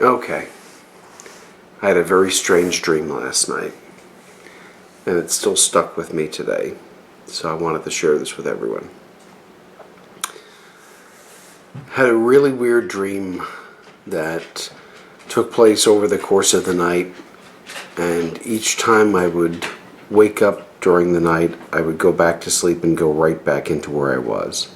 Okay. I had a very strange dream last night, and it's still stuck with me today, so I wanted to share this with everyone. Had a really weird dream that took place over the course of the night, and each time I would wake up during the night, I would go back to sleep and go right back into where I was.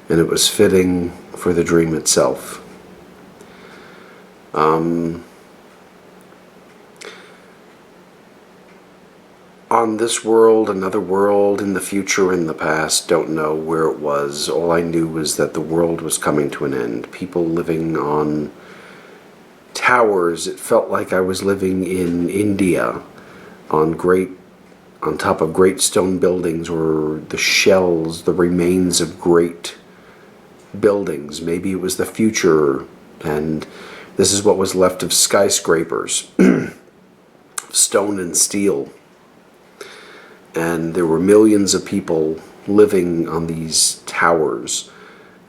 And it was fitting for the dream itself. On this world, another world, in the future, in the past, don't know where it was. All I knew was that the world was coming to an end. People living on towers. It felt like I was living in India on top of great stone buildings, or the shells, the remains of great buildings. Maybe it was the future, and this is what was left of skyscrapers, stone and steel. And there were millions of people living on these towers,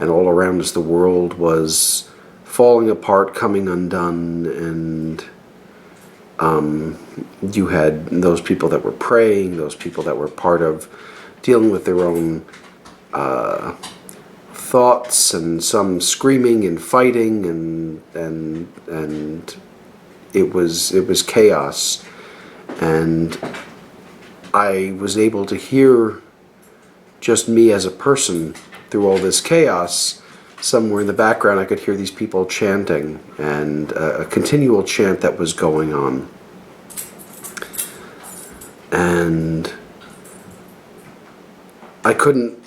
and all around us the world was falling apart, coming undone, and you had those people that were praying, those people that were part of dealing with their own thoughts, and some screaming and fighting, and it was chaos. And I was able to hear just me as a person through all this chaos. Somewhere in the background I could hear these people chanting, and a continual chant that was going on. And I couldn't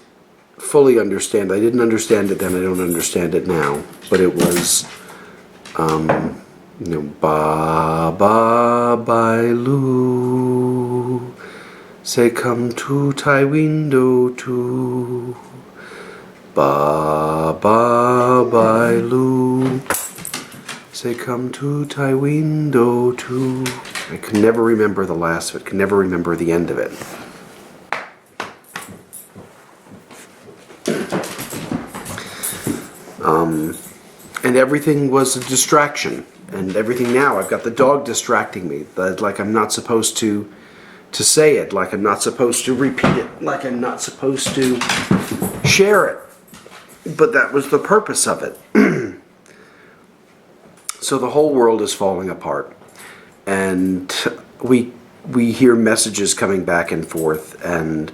fully understand. I didn't understand it then, I don't understand it now. But it was, ba ba bai lu, say come to Thai window too. Ba ba bai lu, say come to Thai window too. I could never remember the last of it, could never remember the end of it. And everything was a distraction. And everything now, I've got the dog distracting me. Like I'm not supposed to say it, like I'm not supposed to repeat it, like I'm not supposed to share it. But that was the purpose of it. So the whole world is falling apart. And we hear messages coming back and forth, and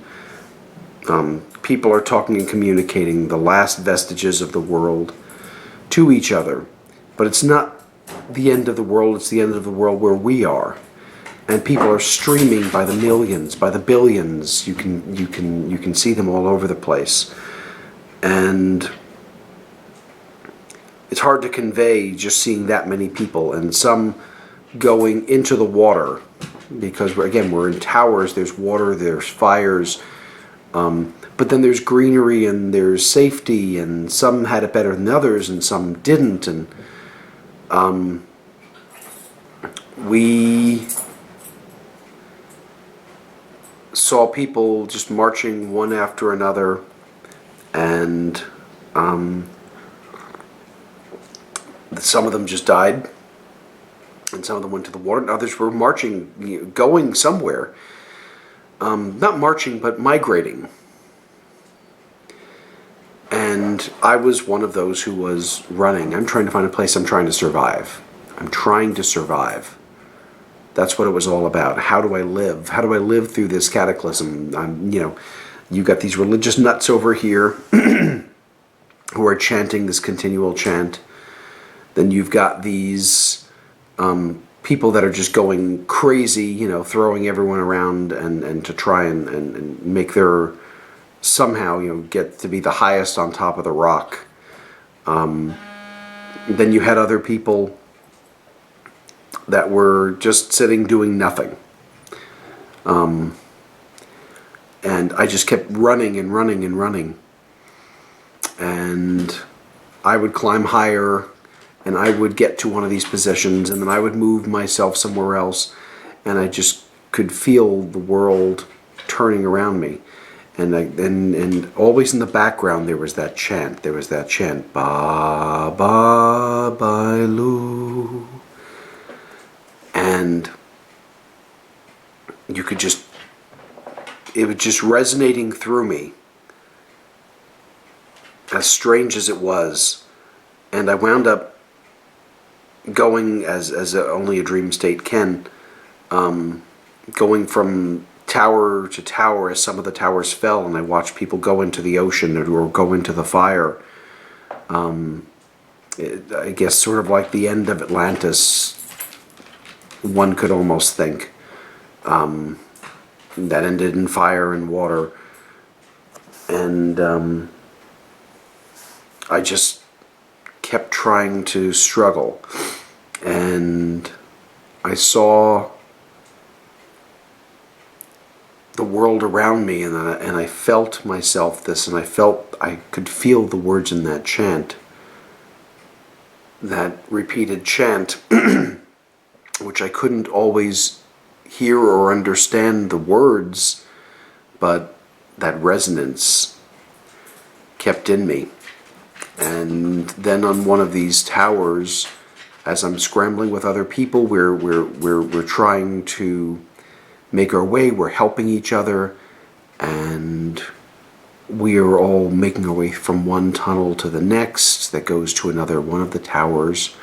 people are talking and communicating the last vestiges of the world to each other. But it's not the end of the world, it's the end of the world where we are. And people are streaming by the millions, by the billions. You can see them all over the place. And it's hard to convey just seeing that many people, and some going into the water, because we're in towers, there's water, there's fires, but then there's greenery and there's safety, and some had it better than others and some didn't. And we saw people just marching one after another, and some of them just died, and some of them went to the water, and others were marching, going somewhere. Not marching, but migrating. And I was one of those who was running. I'm trying to find a place. I'm trying to survive. I'm trying to survive. That's what it was all about. How do I live? How do I live through this cataclysm? You got these religious nuts over here who are chanting this continual chant. Then you've got these people that are just going crazy, throwing everyone around and to try and make their, somehow, get to be the highest on top of the rock. Then you had other people that were just sitting doing nothing. And I just kept running and running and running. And I would climb higher, and I would get to one of these positions, and then I would move myself somewhere else, and I just could feel the world turning around me. And always in the background there was that chant. There was that chant, ba ba Bailu, and you could just, it was just resonating through me, as strange as it was. And I wound up going, as only a dream state can, going from tower to tower as some of the towers fell, and I watched people go into the ocean or go into the fire. I guess sort of like the end of Atlantis, one could almost think. That ended in fire and water. And I just kept trying to struggle. And I saw the world around me, and I felt myself this, and I could feel the words in that chant, that repeated chant, which I couldn't always hear or understand the words, but that resonance kept in me. And then on one of these towers, as I'm scrambling with other people, we're trying to make our way, we're helping each other, and we are all making our way from one tunnel to the next that goes to another one of the towers,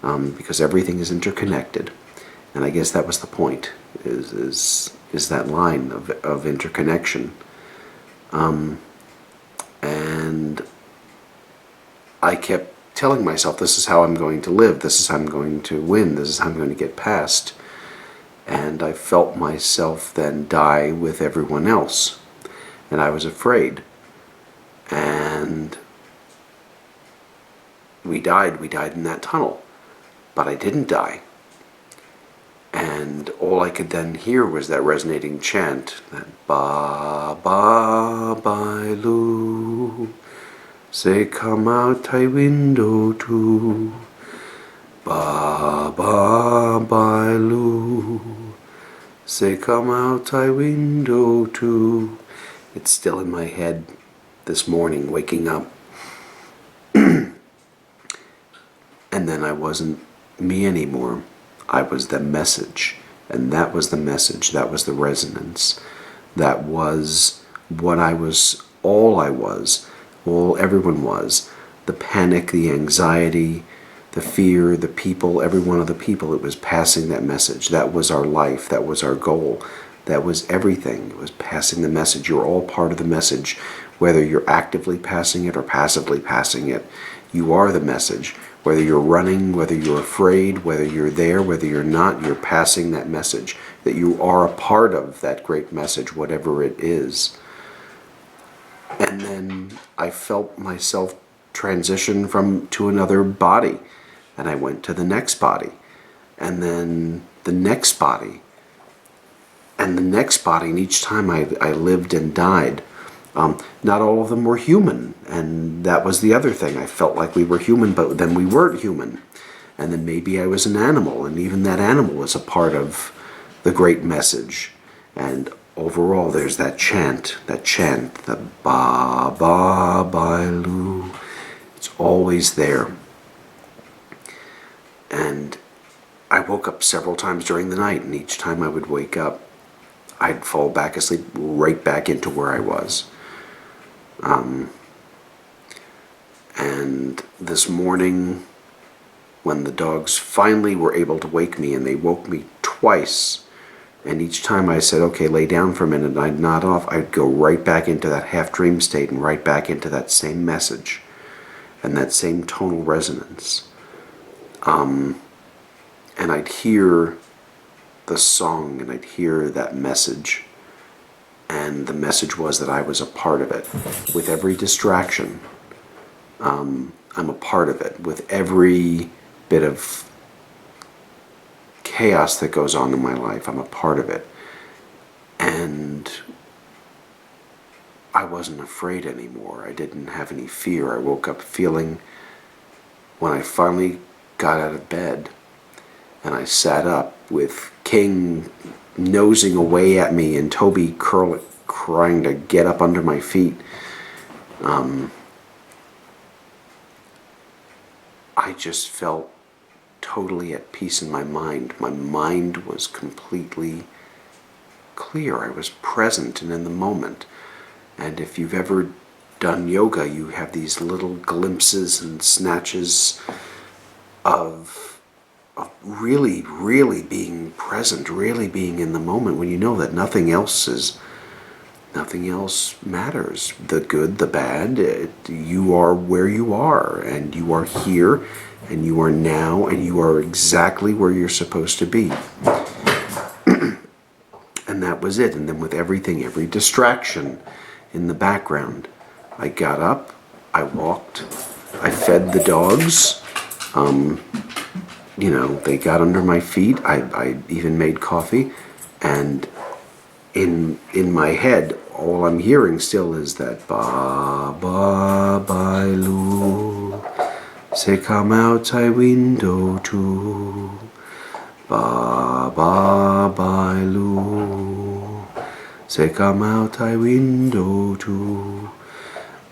because everything is interconnected. And I guess that was the point, is that line of interconnection. And I kept telling myself, this is how I'm going to live, this is how I'm going to win, this is how I'm going to get past. And I felt myself then die with everyone else. And I was afraid. And we died in that tunnel. But I didn't die. And all I could then hear was that resonating chant, that ba ba Bailu, say come out thy window too. Ba ba Bailu, say come out thy window too. It's still in my head this morning, waking up. And then I wasn't me anymore. I was the message. And that was the message. That was the resonance. That was what I was, all I was, all everyone was. The panic, the anxiety, the fear, the people, every one of the people, it was passing that message. That was our life. That was our goal. That was everything. It was passing the message. You're all part of the message. Whether you're actively passing it or passively passing it, you are the message. Whether you're running, whether you're afraid, whether you're there, whether you're not, you're passing that message. That you are a part of that great message, whatever it is. And then I felt myself transition to another body. And I went to the next body. And then the next body. And the next body. And each time I lived and died. Not all of them were human, and that was the other thing. I felt like we were human, but then we weren't human. And then maybe I was an animal, and even that animal was a part of the great message. And overall, there's that chant, the ba ba Bailu. It's always there. And I woke up several times during the night, and each time I would wake up, I'd fall back asleep right back into where I was. And this morning, when the dogs finally were able to wake me, and they woke me twice, and each time I said, okay, lay down for a minute, and I'd nod off, I'd go right back into that half-dream state and right back into that same message and that same tonal resonance. And I'd hear the song, and I'd hear that message. And the message was that I was a part of it. With every distraction, I'm a part of it. With every bit of chaos that goes on in my life, I'm a part of it. And I wasn't afraid anymore. I didn't have any fear. I woke up feeling, when I finally got out of bed, and I sat up with King nosing away at me and Toby trying to get up under my feet. I just felt totally at peace in my mind. My mind was completely clear. I was present and in the moment. And if you've ever done yoga, you have these little glimpses and snatches of really, really being present, really being in the moment, when you know that nothing else matters. The good, the bad, you are where you are, and you are here, and you are now, and you are exactly where you're supposed to be. And that was it. And then with everything, every distraction in the background, I got up, I walked, I fed the dogs. They got under my feet. I even made coffee, and in my head, all I'm hearing still is that ba ba ba lu, say come out my window too, ba ba ba lu, say come out my window too.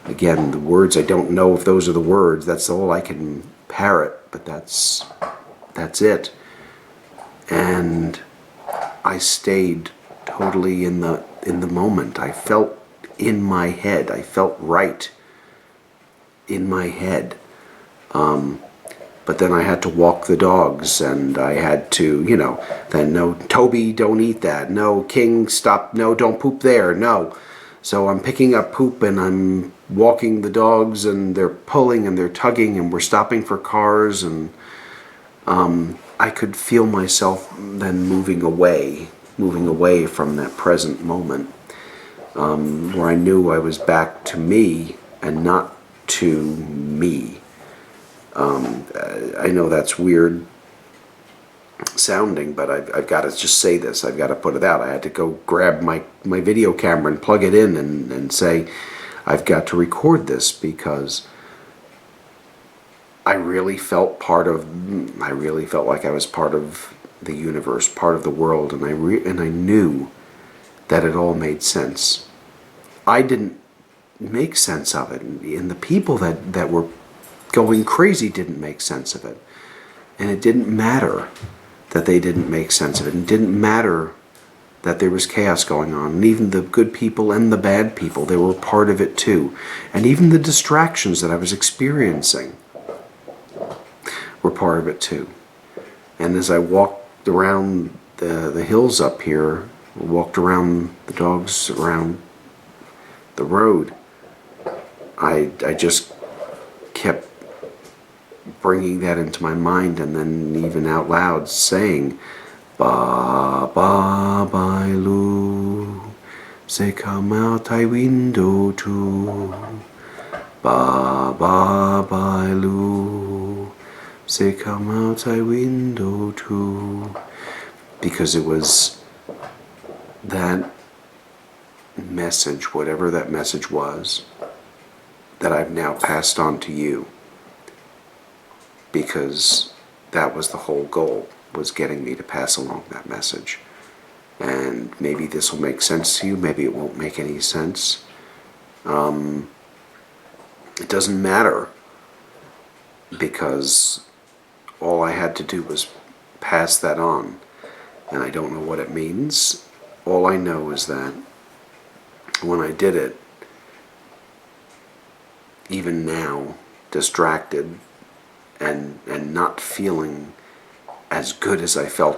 Again, the words, I don't know if those are the words. That's all I can parrot, but that's it. And I stayed totally in the moment. I felt in my head. I felt right in my head. But then I had to walk the dogs, and I had to, then no, Toby, don't eat that. No, King, stop. No, don't poop there. No. So I'm picking up poop, and I'm walking the dogs, and they're pulling and they're tugging, and we're stopping for cars, and I could feel myself then moving away from that present moment, where I knew I was back to me and not to me. I know that's weird sounding, but I've got to just say this. I've got to put it out. I had to go grab my video camera and plug it in and say, I've got to record this, because I really felt like I was part of the universe, part of the world, and I knew that it all made sense. I didn't make sense of it, and the people that were going crazy didn't make sense of it. And it didn't matter that they didn't make sense of it. It didn't matter that there was chaos going on. And even the good people and the bad people, they were part of it too. And even the distractions that I was experiencing were part of it too. And as I walked around the hills up here, walked around the dogs around the road, I just kept bringing that into my mind, and then even out loud saying, ba ba ba lu, say come out my window too, ba ba ba lu, say come out my window too. Because it was that message, whatever that message was, that I've now passed on to you. Because that was the whole goal, was getting me to pass along that message. And maybe this will make sense to you, maybe it won't make any sense. It doesn't matter, because all I had to do was pass that on. And I don't know what it means. All I know is that when I did it, even now, distracted, and not feeling as good as I felt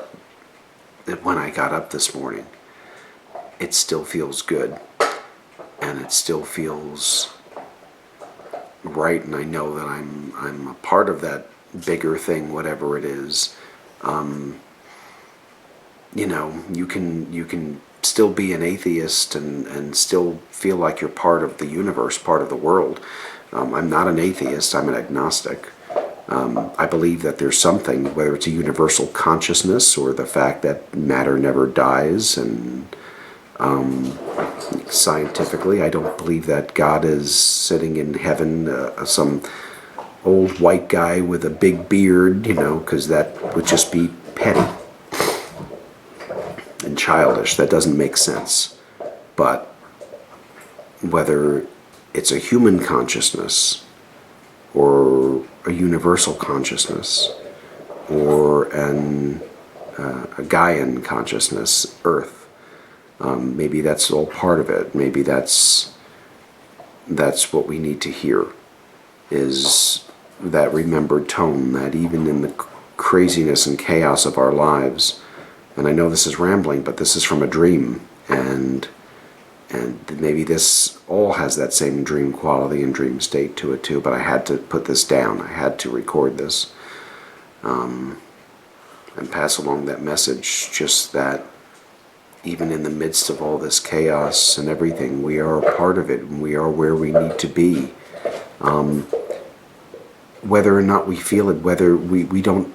when I got up this morning, it still feels good, and it still feels right, and I know that I'm a part of that bigger thing, whatever it is. You can still be an atheist and still feel like you're part of the universe, part of the world. I'm not an atheist, I'm an agnostic. I believe that there's something, whether it's a universal consciousness or the fact that matter never dies, and scientifically, I don't believe that God is sitting in heaven, some old white guy with a big beard, because that would just be petty and childish. That doesn't make sense. But whether it's a human consciousness or a universal consciousness or a Gaian consciousness, Earth. Maybe that's all part of it. Maybe that's what we need to hear, is that remembered tone, that even in the craziness and chaos of our lives, and I know this is rambling, but this is from a dream, and maybe this all has that same dream quality and dream state to it too, but I had to put this down. I had to record this and pass along that message, just that even in the midst of all this chaos and everything, we are a part of it, and we are where we need to be. Whether or not we feel it, whether we don't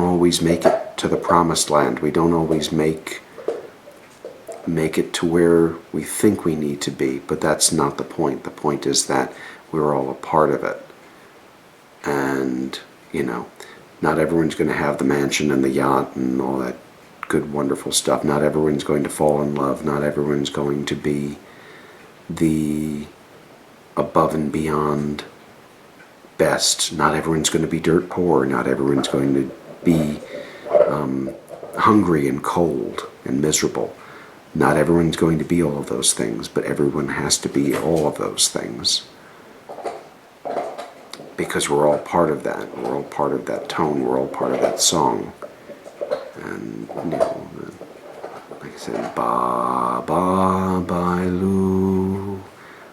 always make it to the promised land. We don't always make it to where we think we need to be, but that's not the point. The point is that we're all a part of it. And, not everyone's going to have the mansion and the yacht and all that good, wonderful stuff. Not everyone's going to fall in love. Not everyone's going to be the above and beyond best. Not everyone's going to be dirt poor. Not everyone's going to be hungry and cold and miserable. Not everyone's going to be all of those things, but everyone has to be all of those things. Because we're all part of that. We're all part of that tone. We're all part of that song. And, like I said, ba ba ba lu,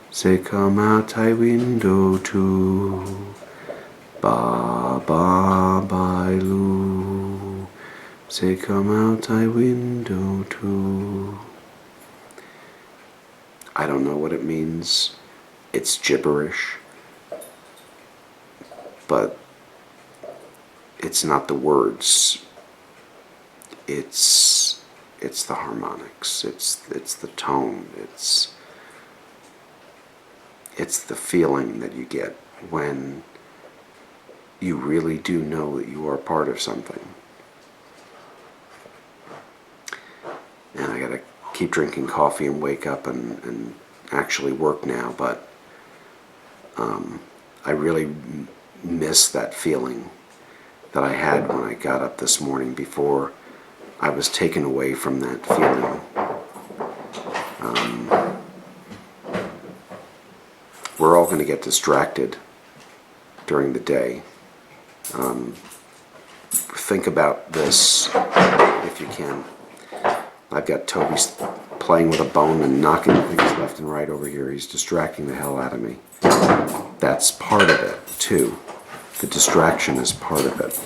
say come out thy window too. Ba ba ba lu, say come out thy window too. I don't know what it means. It's gibberish. But it's not the words. It's the harmonics. It's the tone. It's the feeling that you get when you really do know that you are part of something. And I gotta keep drinking coffee and wake up and actually work now, but I really miss that feeling that I had when I got up this morning before I was taken away from that feeling. We're all going to get distracted during the day. Think about this if you can. I've got Toby playing with a bone and knocking things left and right over here. He's distracting the hell out of me. That's part of it, too. The distraction is part of it.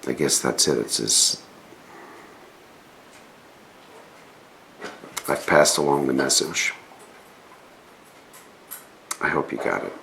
I guess that's it. It's just, I've passed along the message. I hope you got it.